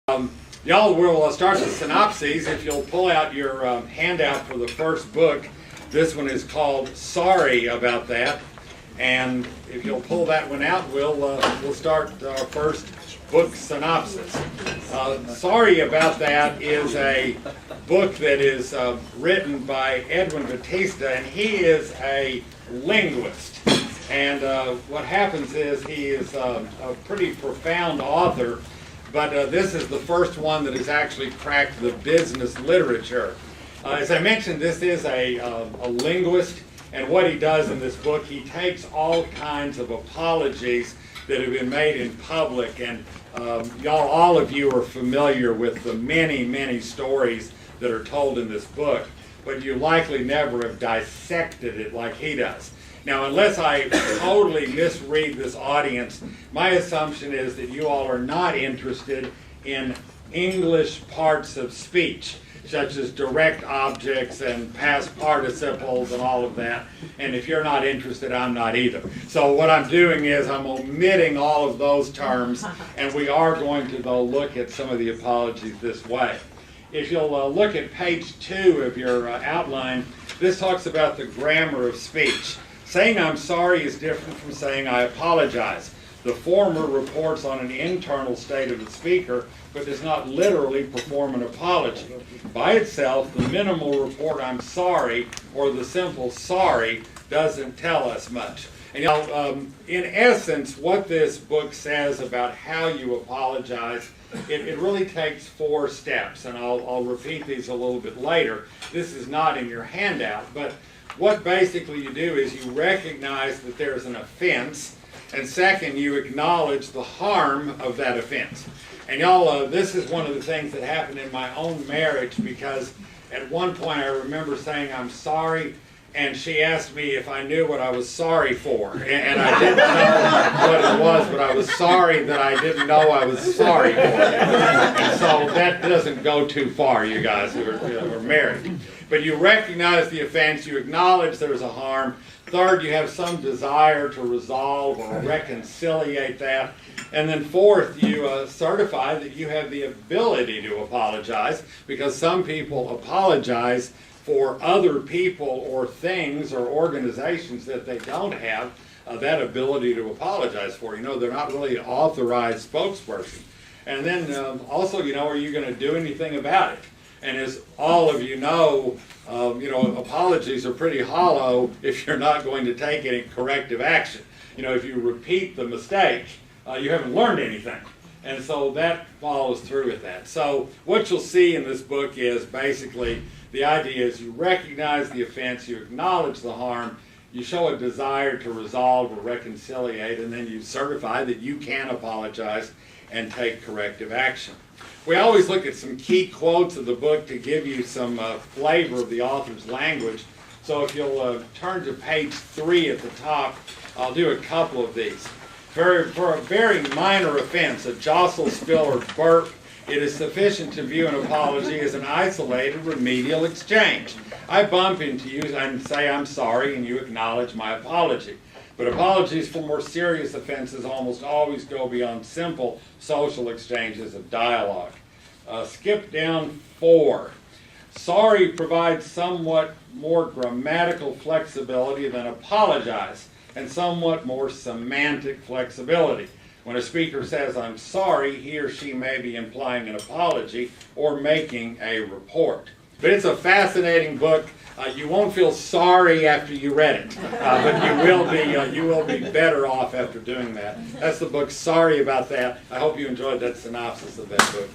Y'all will start the synopses. If you'll pull out your handout for the first book, this one is called Sorry About That. And if you'll pull that one out, we'll start our first book synopsis. Sorry About That is a book that is written by Edwin Batista, and he is a linguist. And what happens is he is a pretty profound author, but this is the first one that has actually cracked the business literature. As I mentioned, this is a linguist, and what he does in this book, he takes all kinds of apologies that have been made in public, and all of you are familiar with the many stories that are told in this book, but you likely never have dissected it like he does. Now, unless I totally misread this audience, my assumption is that you all are not interested in English parts of speech, such as direct objects and past participles and all of that. And if you're not interested, I'm not either. So what I'm doing is I'm omitting all of those terms, and we are going to, though, look at some of the apologies this way. If you'll look at page 2 of your outline, this talks about the grammar of speech. Saying I'm sorry is different from saying I apologize. The former reports on an internal state of the speaker, but does not literally perform an apology. By itself, the minimal report I'm sorry or the simple sorry doesn't tell us much. And in essence, what this book says about how you apologize, it really takes 4 steps, and I'll repeat these a little bit later. This is not in your handout, but what basically you do is you recognize that there's an offense, and second, you acknowledge the harm of that offense. And this is one of the things that happened in my own marriage, because at one point I remember saying I'm sorry, and she asked me if I knew what I was sorry for, and I didn't know what it was, but I was sorry that I didn't know I was sorry for it. And so that doesn't go too far, you guys who are married. But you recognize the offense, you acknowledge there's a harm. Third, you have some desire to resolve or reconciliate that. And then fourth, you certify that you have the ability to apologize, because some people apologize for other people or things or organizations that they don't have that ability to apologize for. They're not really an authorized spokesperson. And then also, are you going to do anything about it? And as all of you know, apologies are pretty hollow if you're not going to take any corrective action. If you repeat the mistake, you haven't learned anything. And so that follows through with that. So what you'll see in this book is basically the idea is you recognize the offense, you acknowledge the harm, you show a desire to resolve or reconciliate, and then you certify that you can apologize and take corrective action. We always look at some key quotes of the book to give you some flavor of the author's language. So if you'll turn to page 3 at the top, I'll do a couple of these. For a very minor offense, a jostle, spill, or burp, it is sufficient to view an apology as an isolated remedial exchange. I bump into you and say I'm sorry, and you acknowledge my apology. But apologies for more serious offenses almost always go beyond simple social exchanges of dialogue. Skip down 4. Sorry provides somewhat more grammatical flexibility than apologize, and somewhat more semantic flexibility. When a speaker says I'm sorry, he or she may be implying an apology or making a report. But it's a fascinating book. You won't feel sorry after you read it, but you will be better off after doing that. That's the book. Sorry About That. I hope you enjoyed that synopsis of that book.